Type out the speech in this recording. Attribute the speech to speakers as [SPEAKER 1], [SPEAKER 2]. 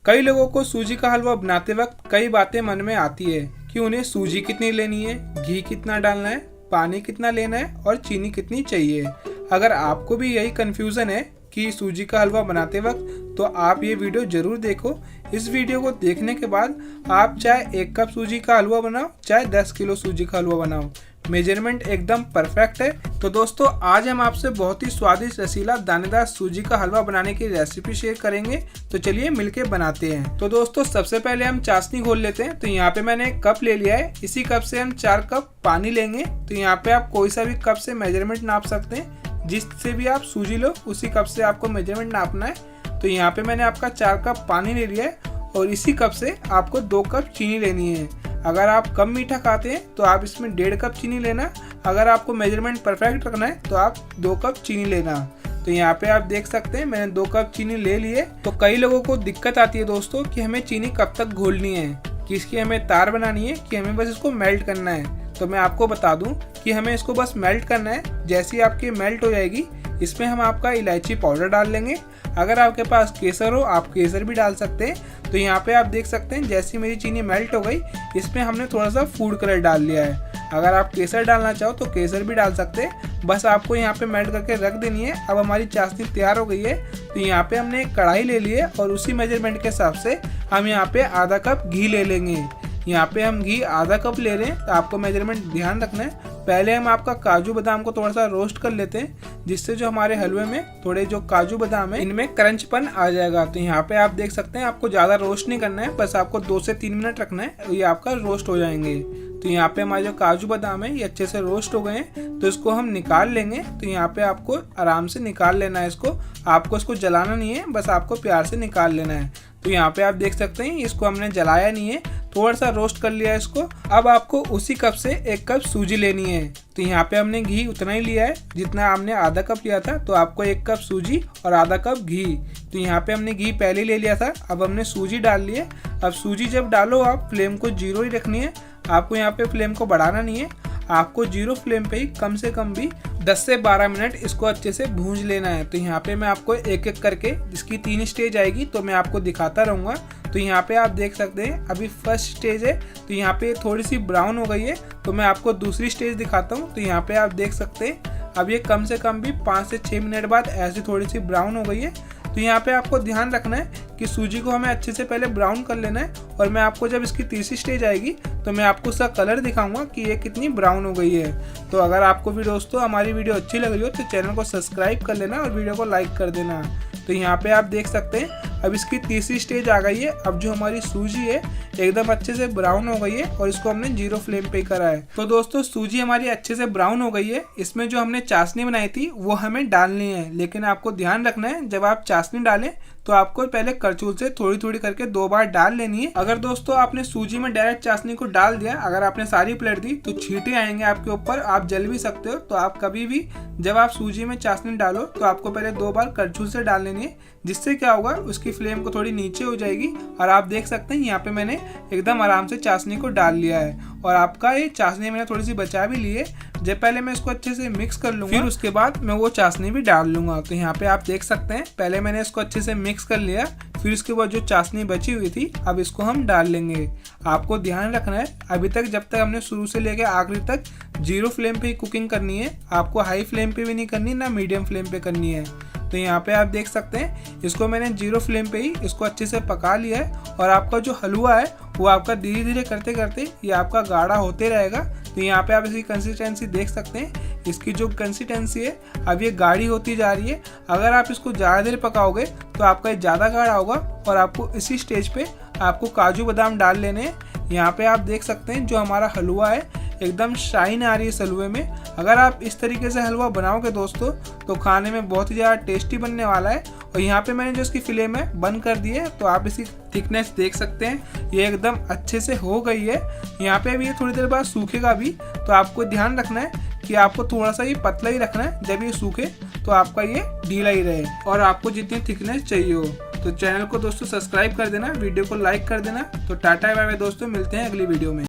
[SPEAKER 1] कई लोगों को सूजी का हलवा बनाते वक्त कई बातें मन में आती है कि उन्हें सूजी कितनी लेनी है, घी कितना डालना है, पानी कितना लेना है और चीनी कितनी चाहिए। अगर आपको भी यही कन्फ्यूज़न है कि सूजी का हलवा बनाते वक्त, तो आप ये वीडियो ज़रूर देखो। इस वीडियो को देखने के बाद आप चाहे 1 कप सूजी का हलवा बनाओ, चाहे 10 किलो सूजी का हलवा बनाओ, मेजरमेंट एकदम परफेक्ट है। तो दोस्तों, आज हम आपसे बहुत ही स्वादिष्ट रसीला दानेदार सूजी का हलवा बनाने की रेसिपी शेयर करेंगे। तो चलिए मिलके बनाते हैं। तो दोस्तों, सबसे पहले हम चाशनी घोल लेते हैं। तो यहाँ पे मैंने 1 कप ले लिया है। इसी कप से हम 4 कप पानी लेंगे। तो यहाँ पे आप कोई सा भी कप से मेजरमेंट नाप सकते हैं। जिससे भी आप सूजी लो उसी कप से आपको मेजरमेंट नापना है। तो यहाँ पे मैंने आपका 4 कप पानी ले लिया है और इसी कप से आपको 2 कप चीनी लेनी है। अगर आप कम मीठा खाते हैं तो आप इसमें 1.5 कप चीनी लेना। अगर आपको मेजरमेंट परफेक्ट रखना है तो आप 2 कप चीनी लेना। तो यहाँ पे आप देख सकते हैं मैंने 2 कप चीनी ले लिए। तो कई लोगों को दिक्कत आती है दोस्तों कि हमें चीनी कब तक घोलनी है, कि इसकी हमें तार बनानी है कि हमें बस इसको मेल्ट करना है। तो मैं आपको बता दूं कि हमें इसको बस मेल्ट करना है। जैसे ही आपकी मेल्ट हो जाएगी, इसमें हम आपका इलायची पाउडर डाल लेंगे। अगर आपके पास केसर हो, आप केसर भी डाल सकते हैं। तो यहाँ पे आप देख सकते हैं जैसी मेरी चीनी मेल्ट हो गई, इसमें हमने थोड़ा सा फूड कलर डाल लिया है। अगर आप केसर डालना चाहो तो केसर भी डाल सकते हैं। बस आपको यहाँ पे मेल्ट करके रख देनी है। अब हमारी चाशनी तैयार हो गई है। तो यहाँ पे हमने एक कढ़ाई ले ली है और उसी मेजरमेंट के हिसाब से हम यहाँ पे आधा कप घी ले लेंगे। यहाँ पे हम घी आधा कप ले रहे हैं। तो आपको मेजरमेंट ध्यान रखना है। पहले हम आपका काजू बादाम को थोड़ा सा रोस्ट कर लेते हैं, जिससे जो हमारे हलवे में थोड़े जो काजू बादाम है इनमें क्रंचपन आ जाएगा। तो यहाँ पे आप देख सकते हैं आपको ज़्यादा रोस्ट नहीं करना है, बस आपको 2 से 3 मिनट रखना है, ये आपका रोस्ट हो जाएंगे। तो यहाँ पे हमारे जो काजू बादाम है ये अच्छे से रोस्ट हो गए हैं। तो इसको हम निकाल लेंगे। तो यहाँ पे आपको आराम से निकाल लेना है इसको। आपको इसको जलाना नहीं है, बस आपको प्यार से निकाल लेना है। तो यहाँ पे आप देख सकते हैं इसको हमने जलाया नहीं है, थोड़ा सा रोस्ट कर लिया है इसको। अब आपको उसी कप से 1 कप सूजी लेनी है। तो यहाँ पे हमने घी उतना ही लिया है जितना हमने आधा कप लिया था। तो आपको 1 कप सूजी और आधा कप घी। तो यहाँ पे हमने घी पहले ले लिया था, अब हमने सूजी डाल ली है। अब सूजी जब डालो आप फ्लेम को 0 ही रखनी है। आपको यहाँ पे फ्लेम को बढ़ाना नहीं है, आपको 0 फ्लेम पे ही कम से कम भी 10 से 12 मिनट इसको अच्छे से भूंज लेना है। तो यहाँ पे मैं आपको एक एक करके इसकी 3 स्टेज आएगी तो मैं आपको दिखाता रहूँगा। तो यहाँ पे आप देख सकते हैं अभी फर्स्ट स्टेज है। तो यहाँ पे थोड़ी सी ब्राउन हो गई है। तो मैं आपको दूसरी स्टेज दिखाता हूँ। तो यहाँ पे आप देख सकते हैं अब ये कम से कम भी 5 से 6 मिनट बाद ऐसी थोड़ी सी ब्राउन हो गई है। तो यहाँ पे आपको ध्यान रखना है कि सूजी को हमें अच्छे से पहले ब्राउन कर लेना है। और मैं आपको जब इसकी तीसरी स्टेज आएगी तो मैं आपको उसका कलर दिखाऊंगा कि ये कितनी ब्राउन हो गई है। तो अगर आपको भी दोस्तों हमारी वीडियो अच्छी लग रही हो तो चैनल को सब्सक्राइब कर लेना और वीडियो को लाइक कर देना। तो यहाँ पे आप देख सकते हैं अब इसकी तीसरी स्टेज आ गई है। अब जो हमारी सूजी है एकदम अच्छे से ब्राउन हो गई है और इसको हमने 0 फ्लेम पे करा है। तो दोस्तों, सूजी हमारी अच्छे से ब्राउन हो गई है। इसमें जो हमने चाशनी बनाई थी वो हमें डालनी है, लेकिन आपको ध्यान रखना है जब आप चाशनी डालें तो आपको पहले करछुल से थोड़ी थोड़ी करके 2 बार डाल लेनी है। अगर दोस्तों आपने सूजी में डायरेक्ट चाशनी को डाल दिया, अगर आपने सारी पलट दी तो छींटे आएंगे आपके ऊपर, आप जल भी सकते हो। तो आप कभी भी जब आप सूजी में चाशनी डालो तो आपको पहले 2 बार करछुल से डाल लेनी है, जिससे क्या होगा उसकी फ्लेम को थोड़ी नीचे हो जाएगी। और आप देख सकते हैं यहाँ पे मैंने एकदम आराम से चाशनी को डाल लिया है। और आपका ये चाशनी मैंने थोड़ी सी बचा भी ली है। जब पहले मैं इसको अच्छे से मिक्स कर लूँगा, फिर उसके बाद मैं वो चाशनी भी डाल लूँगा। तो यहाँ पे आप देख सकते हैं पहले मैंने इसको अच्छे से मिक्स कर लिया, फिर उसके बाद जो चाशनी बची हुई थी अब इसको हम डाल लेंगे। आपको ध्यान रखना है अभी तक जब तक हमने शुरू से लेकर आखिरी तक 0 फ्लेम पे ही कुकिंग करनी है। आपको हाई फ्लेम पे भी नहीं करनी, ना मीडियम फ्लेम पे करनी है। तो यहाँ पे आप देख सकते हैं इसको मैंने 0 फ्लेम पे ही इसको अच्छे से पका लिया है। और आपका जो हलवा है वो आपका धीरे धीरे करते करते ये आपका गाढ़ा होते रहेगा। तो यहाँ पे आप इसकी कंसिस्टेंसी देख सकते हैं, इसकी जो कंसिस्टेंसी है अब ये गाढ़ी होती जा रही है। अगर आप इसको ज़्यादा देर पकाओगे तो आपका ये ज़्यादा गाढ़ा होगा। और आपको इसी स्टेज पे आपको काजू बादाम डाल लेने हैं। यहाँ पे आप देख सकते हैं जो हमारा हलवा है एकदम शाइन आ रही है इस हलवे में। अगर आप इस तरीके से हलवा बनाओगे दोस्तों तो खाने में बहुत ही ज़्यादा टेस्टी बनने वाला है। और यहाँ पे मैंने जो इसकी फ्लेम है बंद कर दी है। तो आप इसकी थिकनेस देख सकते हैं ये एकदम अच्छे से हो गई है। यहाँ पे अभी ये थोड़ी देर बाद सूखेगा भी। तो आपको ध्यान रखना है कि आपको थोड़ा सा ये पतला ही रखना है, जब ये सूखे तो आपका ये ढीला ही रहे और आपको जितनी थिकनेस चाहिए हो। तो चैनल को दोस्तों सब्सक्राइब कर देना, वीडियो को लाइक कर देना। तो टाटा बाय बाय दोस्तों, मिलते हैं अगली वीडियो में।